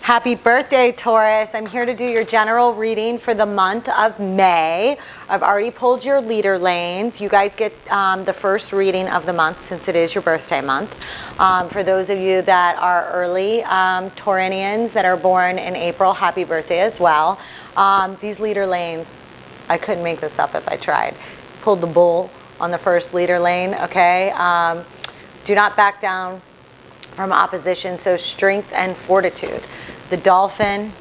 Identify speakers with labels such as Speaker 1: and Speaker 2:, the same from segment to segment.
Speaker 1: Happy birthday, Taurus. I'm here to do your general reading for the month of May. I've already pulled your leader lanes. You guys get the first reading of the month since it is your birthday month. For those of you that are early Taurinians that are born in April, happy birthday as well. These leader lanes, I couldn't make this up if I tried. Pulled the bull on the first leader lane, okay? Do not back down from opposition, so strength and fortitude. The dolphin,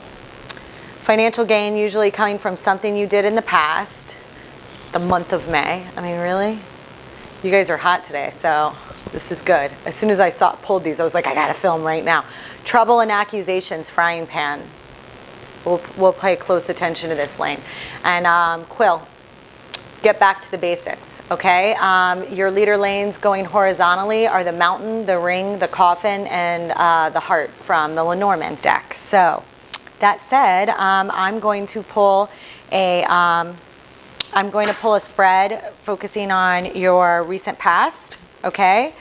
Speaker 1: financial gain usually coming from something you did in the past. The month of May. I mean, really? You guys are hot today, so this is good. As soon as I pulled these, I was like, I gotta film right now. Trouble and accusations, frying pan. We'll pay close attention to this lane. And quill. Get back to the basics, okay? Your leader lanes going horizontally are the mountain, the ring, the coffin, and the heart from the Lenormand deck. So that said, I'm going to pull a spread focusing on your recent past, okay?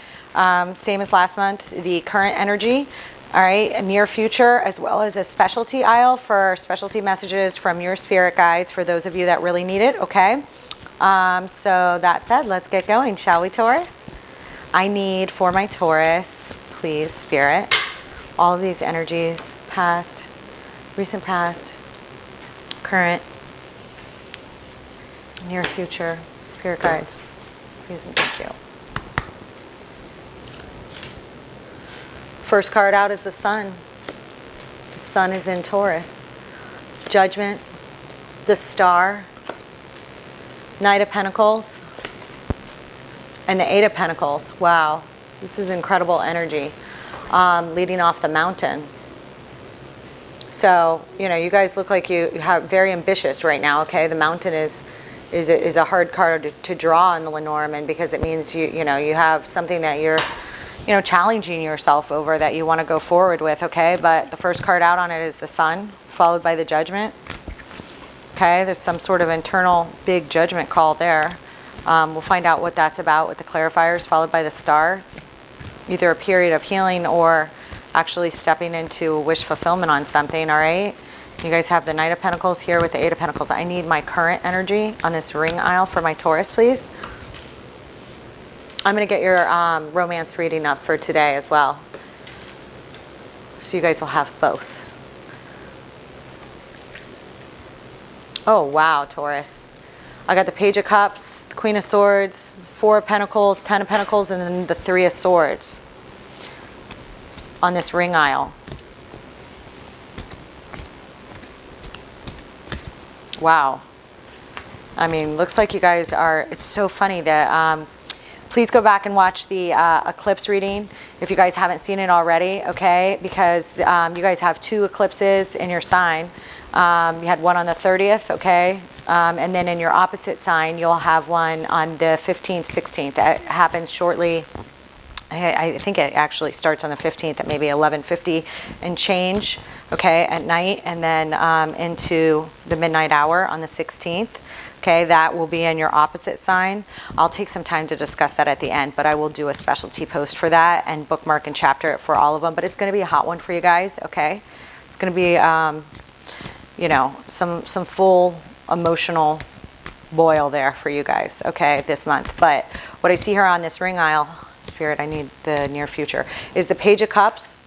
Speaker 1: Same as last month, the current energy. All right, a near future, as well as a specialty aisle for specialty messages from your spirit guides for those of you that really need it, okay? So that said, let's get going, shall we, Taurus? I need for my Taurus, please, Spirit, all of these energies, past, recent past, current, near future, spirit guides, please and thank you. First card out is the Sun. The Sun is in Taurus. Judgment, the Star, Knight of Pentacles, and the Eight of Pentacles. Wow, this is incredible energy, leading off the mountain. So, you know, you guys look like you have very ambitious right now, okay? The mountain is a hard card to draw in the Lenormand because it means you have something that you're, challenging yourself over that you want to go forward with, okay? But the first card out on it is the Sun, followed by the Judgment. Okay, there's some sort of internal big judgment call there. We'll find out what that's about with the clarifiers, followed by the Star. Either a period of healing or actually stepping into wish fulfillment on something, all right? You guys have the Knight of Pentacles here with the Eight of Pentacles. I need my current energy on this ring aisle for my Taurus, please. I'm going to get your romance reading up for today as well. So you guys will have both. Oh, wow, Taurus. I got the Page of Cups, the Queen of Swords, Four of Pentacles, Ten of Pentacles, and then the Three of Swords on this ring aisle. Wow. I mean, looks like you guys are, it's so funny that, please go back and watch the eclipse reading if you guys haven't seen it already, okay? Because you guys have two eclipses in your sign. You had one on the 30th, okay? And then in your opposite sign, you'll have one on the 15th, 16th. That happens shortly. I think it actually starts on the 15th at maybe 11:50 and change, okay, at night. And then into the midnight hour on the 16th. Okay, that will be in your opposite sign. I'll take some time to discuss that at the end, but I will do a specialty post for that and bookmark and chapter it for all of them. But it's going to be a hot one for you guys, okay? It's going to be... some full emotional boil there for you guys, okay, this month. But what I see here on this ring aisle, Spirit, I need the near future, is the Page of Cups.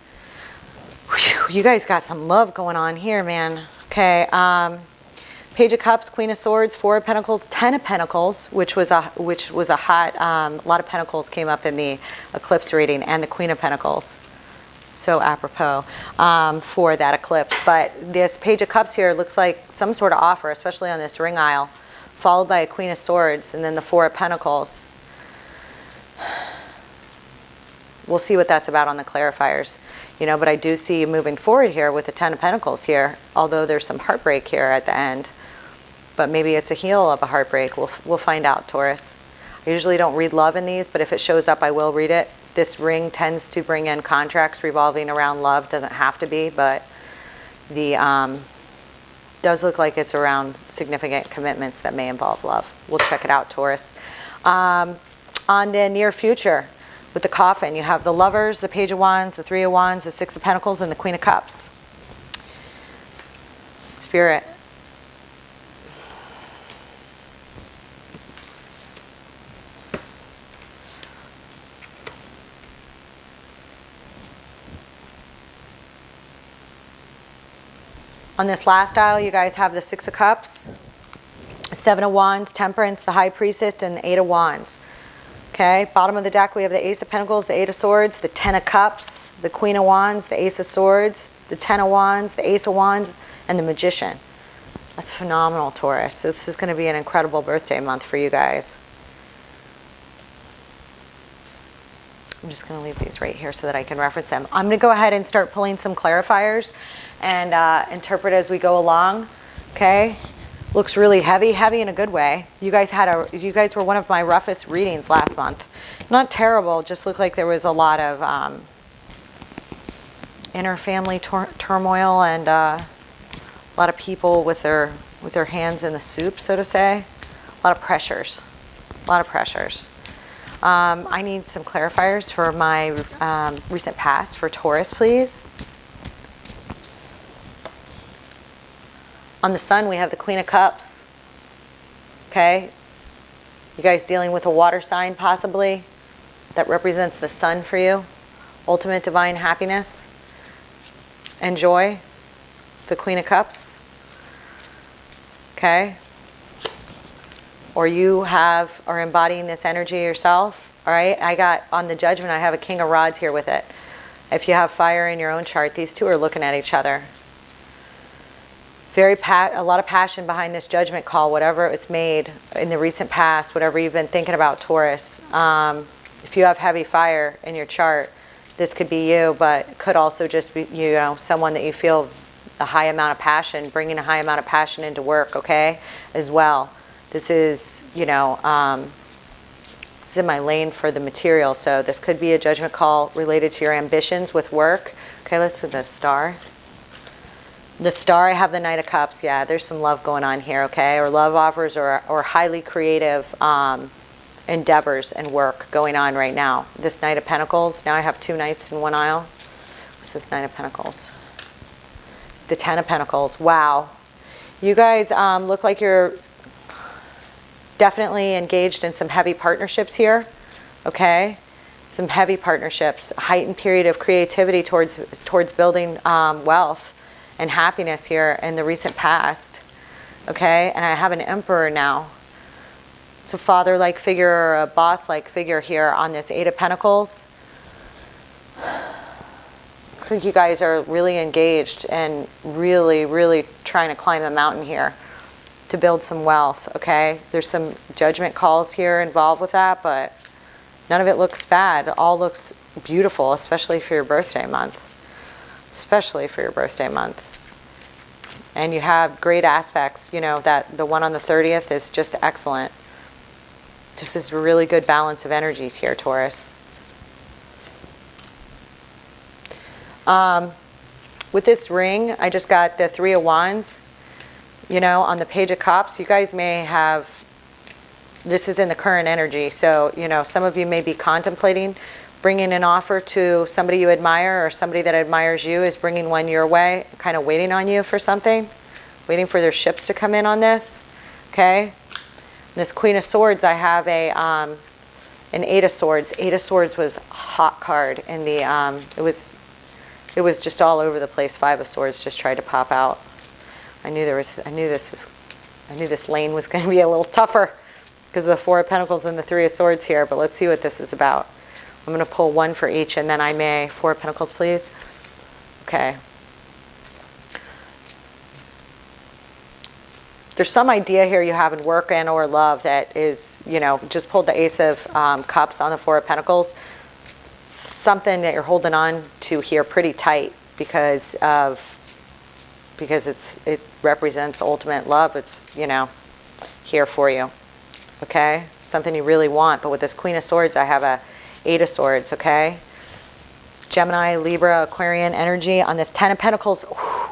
Speaker 1: Whew, you guys got some love going on here, man. Okay, Page of Cups, Queen of Swords, Four of Pentacles, Ten of Pentacles, which was a hot, a lot of Pentacles came up in the eclipse reading, and the Queen of Pentacles. So apropos for that eclipse. But this Page of Cups here looks like some sort of offer, especially on this ring aisle, followed by a Queen of Swords and then the Four of Pentacles. We'll see what that's about on the clarifiers, but I do see you moving forward here with the Ten of Pentacles here, although there's some heartbreak here at the end. But maybe it's a heal of a heartbreak. We'll find out, Taurus. I usually don't read love in these, but if it shows up, I will read it. This ring tends to bring in contracts revolving around love. Doesn't have to be, but the does look like it's around significant commitments that may involve love. We'll check it out, Taurus. On the near future, with the coffin, you have the Lovers, the Page of Wands, the Three of Wands, the Six of Pentacles, and the Queen of Cups. Spirit. On this last aisle, you guys have the Six of Cups, Seven of Wands, Temperance, the High Priestess, and the Eight of Wands. Okay, bottom of the deck, we have the Ace of Pentacles, the Eight of Swords, the Ten of Cups, the Queen of Wands, the Ace of Swords, the Ten of Wands, the Ace of Wands, and the Magician. That's phenomenal, Taurus. This is going to be an incredible birthday month for you guys. I'm just going to leave these right here so that I can reference them. I'm going to go ahead and start pulling some clarifiers and interpret as we go along. Okay, looks really heavy in a good way. You guys were one of my roughest readings last month. Not terrible, just looked like there was a lot of inner family turmoil and a lot of people with their hands in the soup, so to say. A lot of pressures. I need some clarifiers for my recent past for Taurus, please. On the Sun, we have the Queen of Cups. Okay? You guys dealing with a water sign, possibly? That represents the Sun for you. Ultimate divine happiness and joy. The Queen of Cups. Okay? Or you are embodying this energy yourself. All right? I got, on the Judgment, I have a King of Rods here with it. If you have fire in your own chart, these two are looking at each other. A lot of passion behind this judgment call, whatever it's made in the recent past, whatever you've been thinking about, Taurus. If you have heavy fire in your chart, this could be you, but it could also just be, someone that you feel a high amount of passion, bringing a high amount of passion into work, okay, as well. This is, it's in my lane for the material, so this could be a judgment call related to your ambitions with work. Okay, let's do the Star. The Star, I have the Knight of Cups. Yeah, there's some love going on here, okay? Or love offers or highly creative endeavors and work going on right now. This Knight of Pentacles. Now I have two Knights in one aisle. What's this Knight of Pentacles? The Ten of Pentacles. Wow. You guys look like you're definitely engaged in some heavy partnerships here, okay? Some heavy partnerships. A heightened period of creativity towards building wealth and happiness here in the recent past, okay? And I have an Emperor now. So father-like figure or a boss-like figure here on this Eight of Pentacles. Looks like you guys are really engaged and really, really trying to climb a mountain here to build some wealth, okay? There's some judgment calls here involved with that, but none of it looks bad. It all looks beautiful, especially for your birthday month. Especially for your birthday month. And you have great aspects, that the one on the 30th is just excellent. Just this really good balance of energies here, Taurus. With this ring, I just got the Three of Wands, on the Page of Cups. You guys may have, this is in the current energy, so, some of you may be contemplating bringing an offer to somebody you admire, or somebody that admires you is bringing one your way, kind of waiting on you for something, waiting for their ships to come in on this, okay? This Queen of Swords, I have an Eight of Swords. Eight of Swords was a hot card in the, it was just all over the place. Five of Swords just tried to pop out. I knew this lane was going to be a little tougher because of the Four of Pentacles and the Three of Swords here, but let's see what this is about. I'm going to pull one for each, and then I may. Four of Pentacles, please. Okay. There's some idea here you have in work and or love that is, just pulled the Ace of Cups on the Four of Pentacles. Something that you're holding on to here pretty tight because it represents ultimate love. It's, here for you. Okay? Something you really want. But with this Queen of Swords, I have a Eight of Swords, okay? Gemini, Libra, Aquarian energy on this Ten of Pentacles. Whew.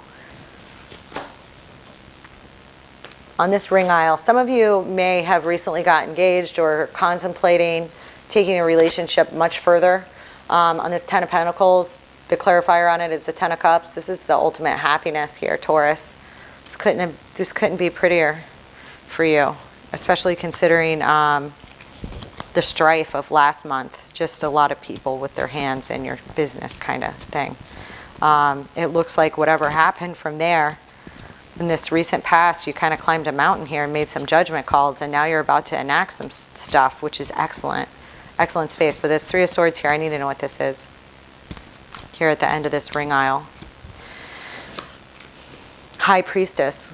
Speaker 1: On this ring aisle, some of you may have recently got engaged or contemplating taking a relationship much further. On this Ten of Pentacles, the clarifier on it is the Ten of Cups. This is the ultimate happiness here, Taurus. This couldn't be prettier for you, especially considering the strife of last month. Just a lot of people with their hands in your business kind of thing. It looks like whatever happened from there in this recent past, you kind of climbed a mountain here and made some judgment calls, and now you're about to enact some stuff, which is excellent. Excellent space. But there's 3 of Swords here. I need to know what this is. Here at the end of this ring aisle. High Priestess.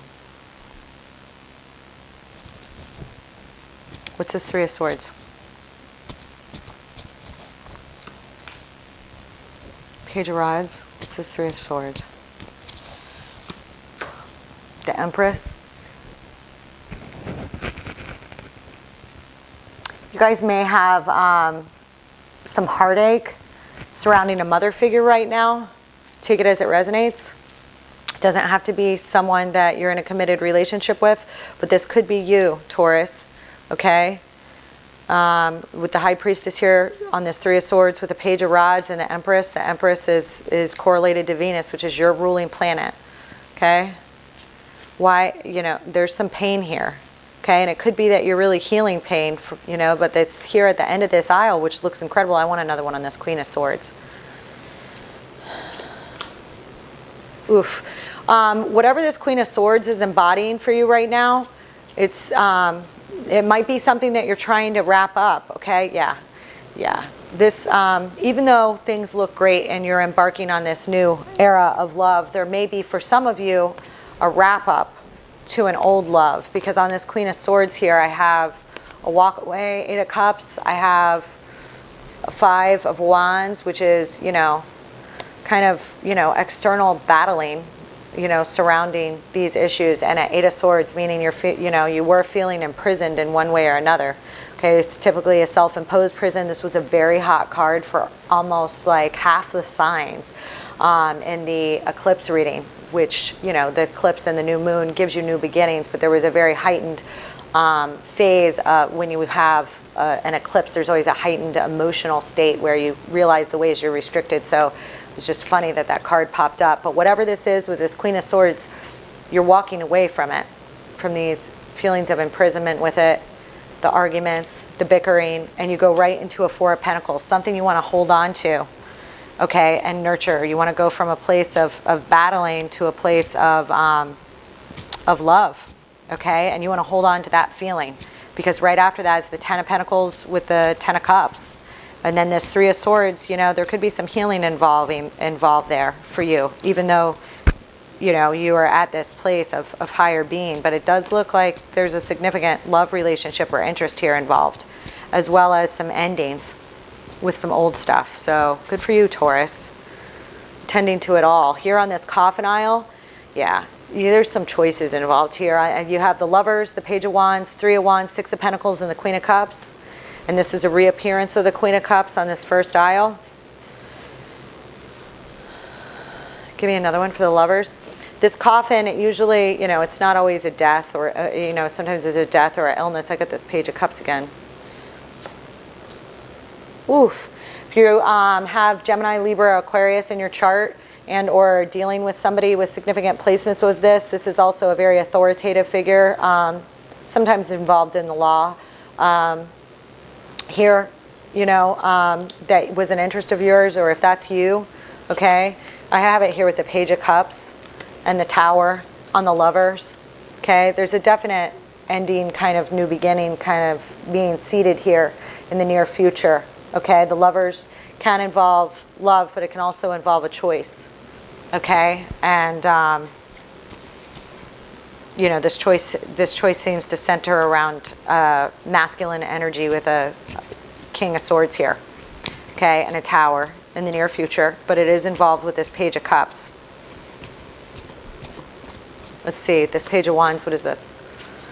Speaker 1: What's this 3 of Swords? Page of Rods. What's this 3 of Swords? The Empress. You guys may have some heartache surrounding a mother figure right now. Take it as it resonates. It doesn't have to be someone that you're in a committed relationship with, but this could be you, Taurus, okay? With the High Priestess here on this 3 of Swords with the Page of Rods and the Empress. The Empress is correlated to Venus, which is your ruling planet, okay? Why, you know, there's some pain here, okay? And it could be that you're really healing pain, you know, but it's here at the end of this aisle, which looks incredible. I want another one on this Queen of Swords. Oof. Whatever this Queen of Swords is embodying for you right now, it's, it might be something that you're trying to wrap up, okay? Yeah. This, even though things look great and you're embarking on this new era of love, there may be, for some of you, a wrap up to an old love, because on this Queen of Swords here, I have a walk away, 8 of Cups. I have a 5 of Wands, which is, you know, kind of, you know, external battling, you know, surrounding these issues, and an 8 of Swords, meaning you were feeling imprisoned in one way or another. Okay, it's typically a self-imposed prison. This was a very hot card for almost like half the signs in the eclipse reading, which, you know, the eclipse and the new moon gives you new beginnings, but there was a very heightened phase when you have an eclipse. There's always a heightened emotional state where you realize the ways you're restricted. So it's just funny that that card popped up. But whatever this is with this Queen of Swords, you're walking away from it, from these feelings of imprisonment with it, the arguments, the bickering, and you go right into a 4 of Pentacles, something you want to hold on to, okay, and nurture. You want to go from a place of battling to a place of love, okay, and you want to hold on to that feeling, because right after that is the 10 of Pentacles with the 10 of Cups. And then this 3 of Swords, you know, there could be some healing involved there for you, even though, you know, you are at this place of higher being. But it does look like there's a significant love relationship or interest here involved, as well as some endings with some old stuff. So good for you, Taurus, tending to it all. Here on this coffin aisle, yeah, there's some choices involved here. You have the Lovers, the Page of Wands, 3 of Wands, 6 of Pentacles, and the Queen of Cups. And this is a reappearance of the Queen of Cups on this first aisle. Give me another one for the Lovers. This coffin, it usually, you know, it's not always a death, or, you know, sometimes it's a death or an illness. I got this Page of Cups again. Oof. If you have Gemini, Libra, Aquarius in your chart, and or dealing with somebody with significant placements with this is also a very authoritative figure, sometimes involved in the law. Here, you know, that was an interest of yours, or if that's you, okay? I have it here with the Page of Cups and the Tower on the Lovers, okay? There's a definite ending, kind of new beginning, kind of being seated here in the near future, okay? The Lovers can involve love, but it can also involve a choice, okay? And, you know, this choice seems to center around masculine energy with a King of Swords here, okay, and a Tower in the near future, but it is involved with this Page of Cups. Let's see, this Page of Wands, what is this?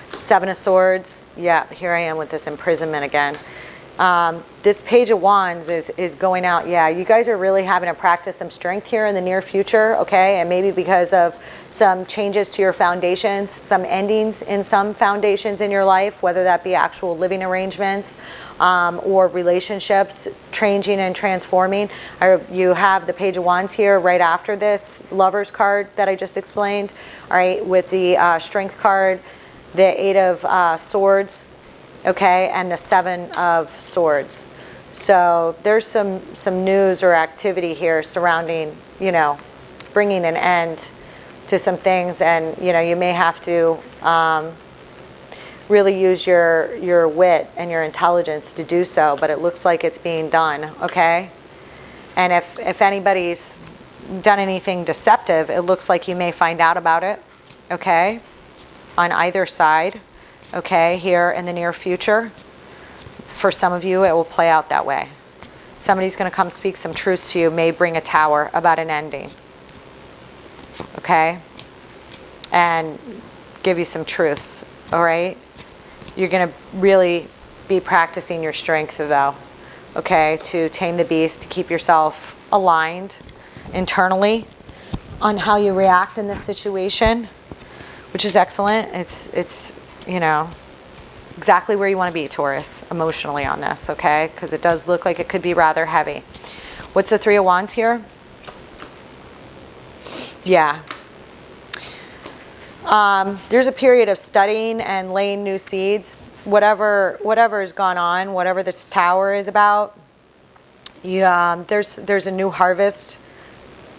Speaker 1: 7 of Swords. Yeah, here I am with this imprisonment again. This Page of Wands is going out. Yeah, you guys are really having to practice some strength here in the near future, okay? And maybe because of some changes to your foundations, some endings in some foundations in your life, whether that be actual living arrangements or relationships changing and transforming. You have the Page of Wands here right after this Lover's card that I just explained, all right, with the Strength card, the Eight of Swords, okay, and the Seven of Swords. So there's some news or activity here surrounding, you know, bringing an end to some things, and you know, you may have to really use your wit and your intelligence to do so, but it looks like it's being done, okay? And if anybody's done anything deceptive, it looks like you may find out about it, okay, on either side. Okay, here in the near future. For some of you, it will play out that way. Somebody's going to come speak some truths to you, may bring a tower about an ending. Okay? And give you some truths, all right? You're going to really be practicing your strength, though, okay, to tame the beast, to keep yourself aligned internally on how you react in this situation, which is excellent. It's you know, exactly where you want to be, Taurus, emotionally on this, okay? Because it does look like it could be rather heavy. What's the Three of Wands here? Yeah. There's a period of studying and laying new seeds. Whatever has gone on, whatever this tower is about, there's a new harvest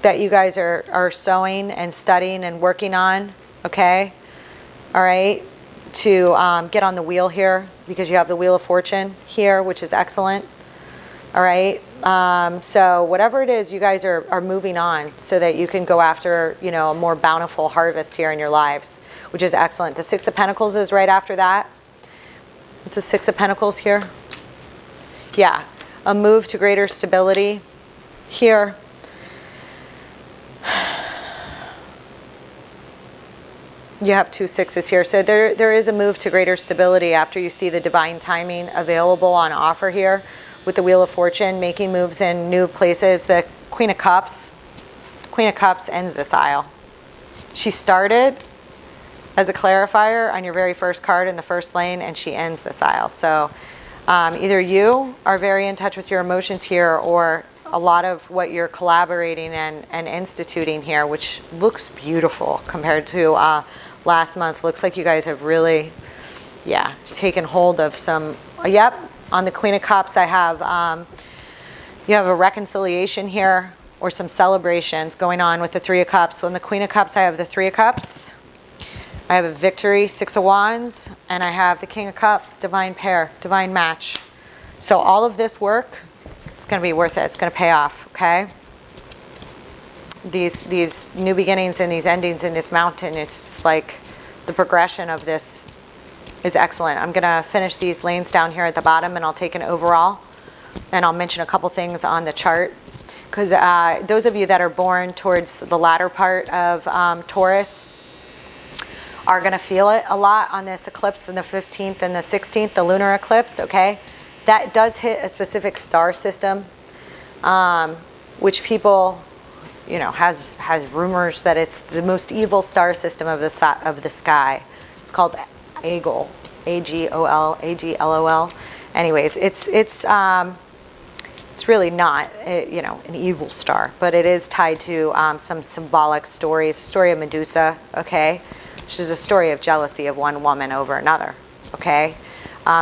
Speaker 1: that you guys are sowing and studying and working on, okay? All right? To get on the wheel here, because you have the Wheel of Fortune here, which is excellent. All right. So whatever it is, you guys are moving on so that you can go after, you know, a more bountiful harvest here in your lives, which is excellent. The Six of Pentacles is right after that. It's the Six of Pentacles here. Yeah. A move to greater stability here. You have two sixes here. So there is a move to greater stability after you see the divine timing available on offer here with the Wheel of Fortune, making moves in new places. The Queen of Cups ends this aisle. She started as a clarifier on your very first card in the first lane, and she ends this aisle. So either you are very in touch with your emotions here, or a lot of what you're collaborating and instituting here, which looks beautiful compared to last month. Looks like you guys have really, yeah, taken hold of some, yep, on the Queen of Cups I have, you have a reconciliation here or some celebrations going on with the Three of Cups. So in the Queen of Cups I have the Three of Cups, I have a victory, Six of Wands, and I have the King of Cups, divine pair, divine match. So all of this work, it's going to be worth it. It's going to pay off, okay? These new beginnings and these endings in this mountain, it's like the progression of this is excellent. I'm going to finish these lanes down here at the bottom, and I'll take an overall, and I'll mention a couple things on the chart, because those of you that are born towards the latter part of Taurus are going to feel it a lot on this eclipse in the 15th and the 16th, the lunar eclipse, okay? That does hit a specific star system, which people, you know, has rumors that it's the most evil star system of the sky. It's called Agol, Agolol. Anyways, it's really not, you know, an evil star, but it is tied to some symbolic stories. Story of Medusa, okay, which is a story of jealousy of one woman over another, okay.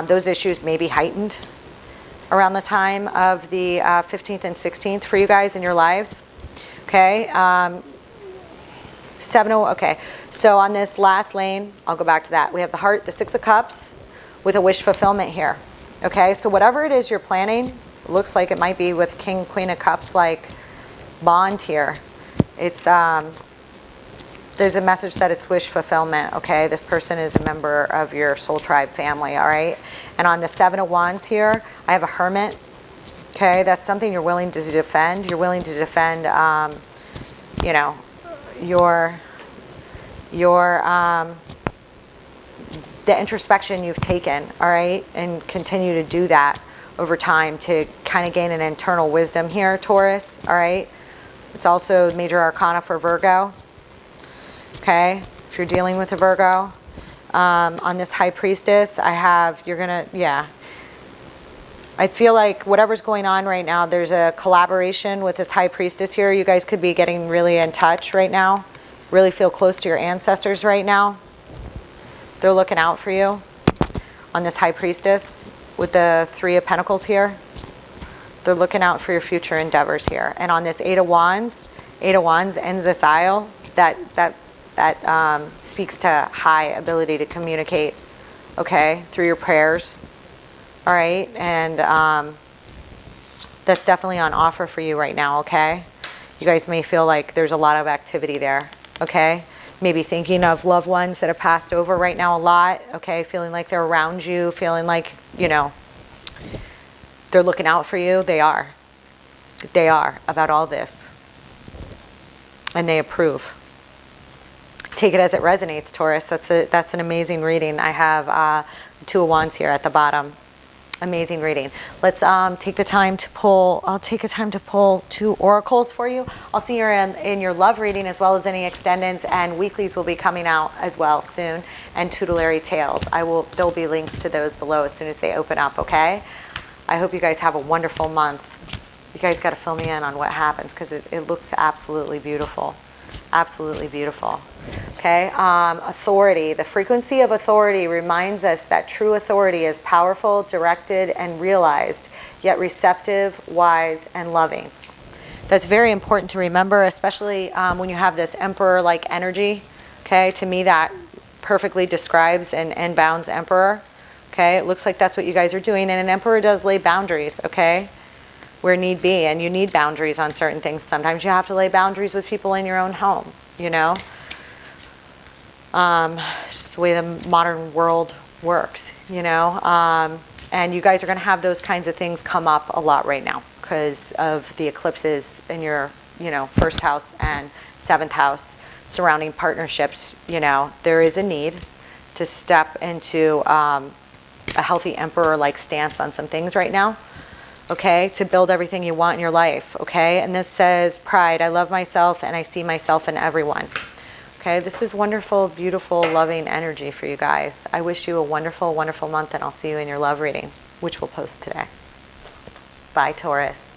Speaker 1: Those issues may be heightened around the time of the 15th and 16th for you guys in your lives. Okay, okay, so on this last lane, I'll go back to that. We have the Heart, the Six of Cups, with a wish fulfillment here. Okay, so whatever it is you're planning, it looks like it might be with King, Queen of Cups, like bond here. It's, there's a message that it's wish fulfillment, okay? This person is a member of your soul tribe family, all right? And on the Seven of Wands here, I have a Hermit. Okay, that's something you're willing to defend. You're willing to defend, you know, the introspection you've taken, all right, and continue to do that over time to kind of gain an internal wisdom here, Taurus, all right? It's also major arcana for Virgo, okay? If you're dealing with a Virgo. On this High Priestess, I have, you're going to, yeah. I feel like whatever's going on right now, there's a collaboration with this High Priestess here. You guys could be getting really in touch right now. Really feel close to your ancestors right now. They're looking out for you on this High Priestess with the Three of Pentacles here. They're looking out for your future endeavors here. And on this Eight of Wands ends this aisle. That speaks to high ability to communicate, okay, through your prayers. All right, and that's definitely on offer for you right now, okay? You guys may feel like there's a lot of activity there, okay? Maybe thinking of loved ones that have passed over right now a lot, okay? Feeling like they're around you, feeling like, you know, they're looking out for you. They are. They are about all this. And they approve. Take it as it resonates, Taurus. That's an amazing reading. I have the Two of Wands here at the bottom. Amazing reading. Let's take the time to pull. I'll take a time to pull 2 oracles for you. I'll see you in your love reading as well as any extendeds, and weeklies will be coming out as well soon, and tutelary tales. There'll be links to those below as soon as they open up, okay? I hope you guys have a wonderful month. You guys got to fill me in on what happens because it looks absolutely beautiful. Absolutely beautiful. Okay, authority. The frequency of authority reminds us that true authority is powerful, directed, and realized, yet receptive, wise, and loving. That's very important to remember, especially when you have this emperor-like energy. Okay, to me that perfectly describes and bounds emperor. Okay, it looks like that's what you guys are doing, and an emperor does lay boundaries, okay, where need be, and you need boundaries on certain things. Sometimes you have to lay boundaries with people in your own home, you know. Just the way the modern world works, you know. And you guys are going to have those kinds of things come up a lot right now because of the eclipses in your, you know, 1st house and 7th house surrounding partnerships. You know, there is a need to step into a healthy emperor-like stance on some things right now. Okay, to build everything you want in your life. Okay, and this says pride. I love myself and I see myself in everyone. Okay, this is wonderful, beautiful, loving energy for you guys. I wish you a wonderful, wonderful month, and I'll see you in your love reading, which we'll post today. Bye, Taurus.